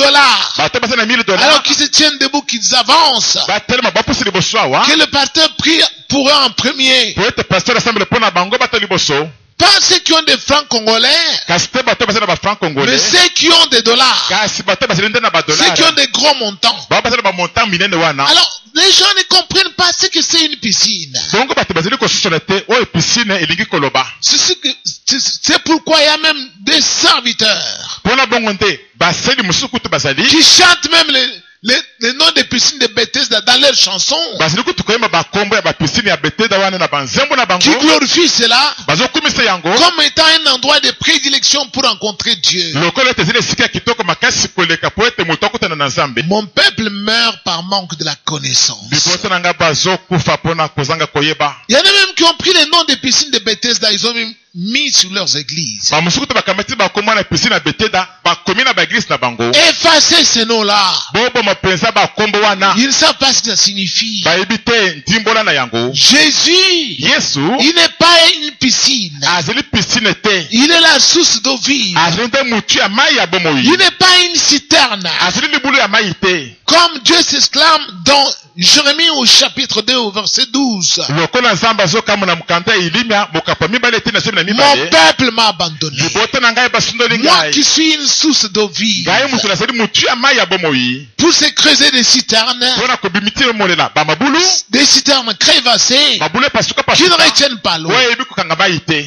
Bato bazali na $1000. Alors qu'ils se tiennent debout, qu'ils avancent. Batelema bapusi liboso awa. Que le pasteur prie pour eux en premier. Pour être pasteur assemble pona bango bato liboso. Pas ceux qui ont des francs congolais. Kasi te bato bazali na ba francs Mais congolais. ceux qui ont des dollars. Kasi bato bazali nde na ba Ceux dollars. qui ont des gros montants. Ba bazali na ba montant minene wana. Alors, les gens ne comprennent pas ce que c'est une piscine. Bongo bato bazali kosusona te oyo piscine elingi koloba. C'est pourquoi il y a même des serviteurs Pona bongo nte basali mususu kutu bazali. qui chantent même les noms des piscines de Bethesda dans leurs chansons, Bazali kutu koyemba bakombo ya ba piscine ya Bethesda wana na banzembo na bango. qui glorifient cela Bazokumisa yango. comme étant un endroit de prédilection pour rencontrer Dieu. Lokola ete zile sika kitoko makasi koleka po ete moto akutana na Nzambe. Mon peuple meurt par manque de la connaissance. Liboso na nga bazokufa pona kozanga koyeba. Il y en a même qui ont pris les noms des piscines de Bethesda, ils ont même mis sur leurs églises. Bamusuku te bakamati bakombo na piscine ya Bethesda bakomi na baeglise na bango. Effacez ces noms-là. Bobo mapenza bakombo wana. Ils ne savent pas ce que ça signifie. Bayebi te ndimbola na yango. Jésus, Yesu il n'est pas une piscine. azali piscine te. Il est la source d'eau vive. Azali nde mutu ya mai ya bomoi. Il n'est pas une citerne. Azali libulu ya mai te. Comme Dieu s'exclame dans Jérémie au chapitre 2 au verset 12. Lokola Nzambe azokamwa na mukanda ya ilimia mokapa mibale te na somi na Mon mibale. peuple m'a abandonné. Liboto na ngai basundoli Moi ngai. qui suis une source d'eau vive. Ngai mutu nazali mutu ya mai ya bomoi. Pour se creuser des citernes, Pona kobimiti molela ba mabulu. des citernes crévassées Mabulu pasuka qui ne pasuka. retiennent pas l'eau. Oyebi kokanga mai te.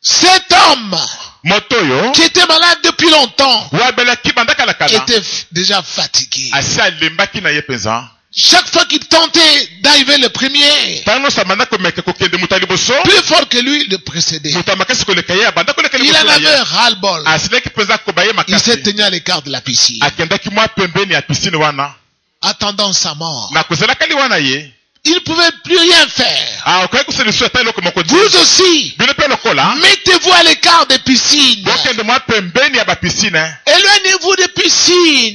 Cet homme Moto yo. qui était malade depuis longtemps Wabelaki bandaka la kala. était déjà fatigué. Asi alembaki na ye penza. Chaque fois qu'il tentait d'arriver le premier, Tano samanda komeka kokende mutu liboso. plus fort que lui le précédait. Mutu makasi koleka ye abanda koleka Il liboso en na avait ye. ras-le-bol. Asileki penza kobaye Il s'est makasi. tenu à l'écart de la piscine, Akendaki mwa pembeni ya piscine wana. attendant sa mort. Na kozelaka li wana ye. Il ne pouvait plus rien faire. Ah, okoki kuselisu ata eloko moko te. Vous aussi, Bino pe lokola. mettez-vous à l'écart des piscines. Bokende mwa pembeni ya ba piscine. Éloignez-vous des piscines.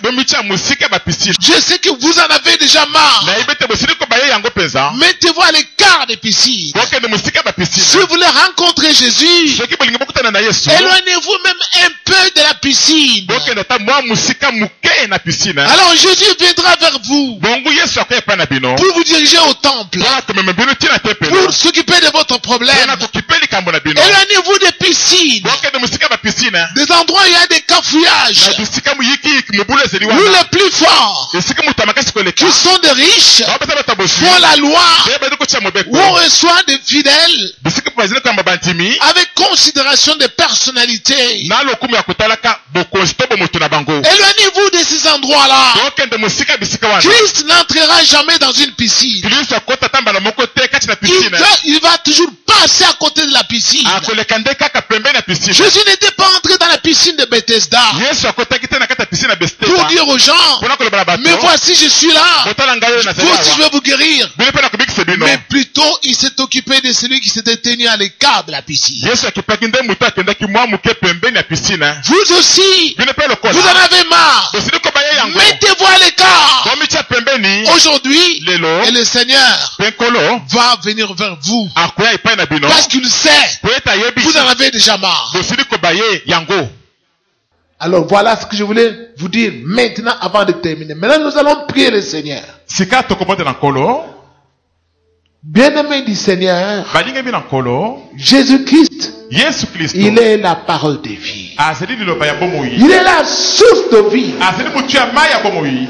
Bomicha musika ba piscine. Je sais que vous en avez déjà marre. Na ibete bosili kobaye yango penza. Mettez-vous à l'écart des piscines. Bokende musika ba Si piscine. vous voulez rencontrer Jésus, Soki bolingi bokutana na Yesu. éloignez-vous même un peu de la piscine. Bokende ta mwa musika muke na piscine. Alors Jésus viendra vers vous Bongo Yesu akoyepa na bino. pour vous diriger au temple, Wana komema bino tina tempelo. pour s'occuper de votre problème. Wana kokipe likambo na bino. Éloignez-vous des piscines, Bokende musika ba piscine. des endroits où il y a des Na cafouillages, bisika muyiki mubulu ezeli où wana. les plus forts, Esika mutu amakasi koleka. qui sont des riches, Bapesa bato bosi. font la loi, Beba ko cha mobeko. où on reçoit des fidèles Bisika bazile kamba bantimi. avec considération des personnalités. Na lokumu ya kutalaka bokonzi to bomoto na bango. Éloignez-vous de ces endroits-là. Bokende musika bisika wana. Christ n'entrera jamais dans une piscine. Kristo akota tamba na moko te kati na piscine. Il va toujours passer à côté de la piscine. Akoleka nde kaka pembeni na piscine. Jésus n'était pas entré dans la piscine de Bethesda Yesu akotaki te na kati ya piscine na Bethesda. pour dire aux gens, Pona koleba na bato. mais voici je suis là, Botala ngai na vous aussi je sala. vais vous guérir. Bino pe na kobikisa bino. Mais plutôt il s'est occupé de celui qui s'était tenu à l'écart de la piscine. Yesu akipaki nde mutu akendaki mwa muke pembeni ya piscine. Vous aussi, Bino pe vous lokola. en avez marre. Bosili kobaye yango. Mettez-vous à l'écart. Bomicha pembeni. Aujourd'hui, Lelo. et le Seigneur Penkolo. va venir vers vous Akoya ipai na bino. parce qu'il sait, Po eta yebi. vous en avez déjà marre. Bosili kobaye yango. Alors voilà ce que je voulais vous dire maintenant avant de terminer. Maintenant nous allons prier le Seigneur. Sika tokobota na nkolo. Bien-aimé du Seigneur, balinga bina nkolo Jésus-Christ, Yesu Kristo il est la parole de vie. azali liloba ya bomoi Il est la source de vie azali mutu ya mai ya bomoi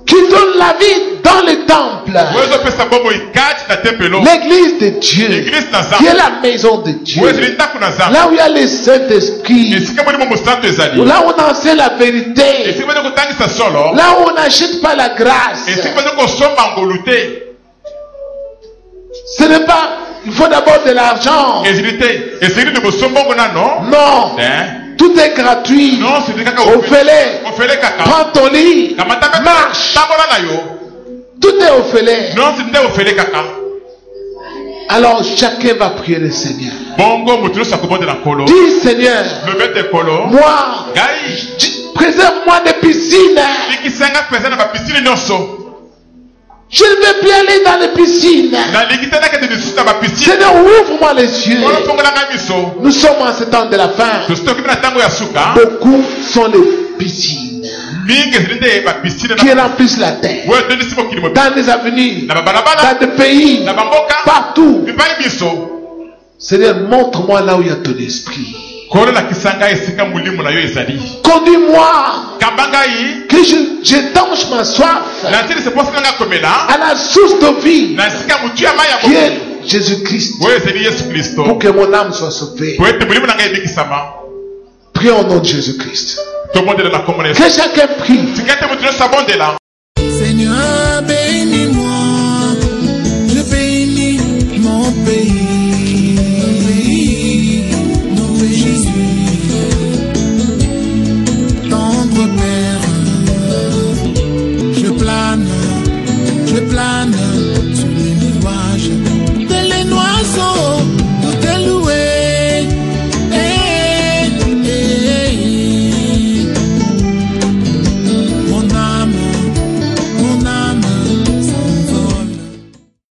qui donne la vie dans le temple. wezo pesa bomoi kati na tempelo L'église de Dieu, l'église na qui est Nzambe la maison de Dieu. wezo litaku na Nzambe Là où il y a le Saint-Esprit, esika molimo mosantu ezali là où on enseigne la vérité, esika bana kotangisa solo là où on n'achète pas la grâce. esika bana kosomba ngolu te Ce n'est pas, il faut d'abord de l'argent. ezili te esili ni bosombongo nano Non, tout est gratuit. non c'est kaka Ophelé, ofele kaka prends ton lit, kamata kaka marche. tambola na yo Tout est ophelé. non c'est nde ofele kaka Alors chacun va prier le Seigneur. bongo mutu nyonso akobondela nkolo Dis Seigneur, lobete nkolo moi, ngai préserve-moi des piscines. likisanga pesa na bapisine nyonso Je ne veux plus aller dans les piscines. nalingi te nakende lisusu na bapisine Seigneur, ouvre-moi les yeux. nkolo fongolanga miso Nous sommes en ce temps de la fin. tosi tokimi na ntango ya suka Beaucoup sont les piscines mingi ezili nde bapisine qui remplissent la terre. oyo etondisi mokili mobimba Dans les avenues, na babalabala dans des pays, na bamboka partout. bipai biso Seigneur, montre-moi là où il y a ton esprit. nkolo lakisa ngai esika molimo na yo ezali Conduis-moi, kamba ngai que j'étanche ma soif na ntilisi mposa nanga komela à la source de vie na esika motu ya mai ya qui bomoi est Jésus-Christ, oyo ezali yesu kristo pour que mon âme soit sauvée. po ete molimo na ngai ebikisama Prions au nom de Jésus-Christ. tobondela na kombo na yesu Que chacun prie. tika ete motu nyonso abondela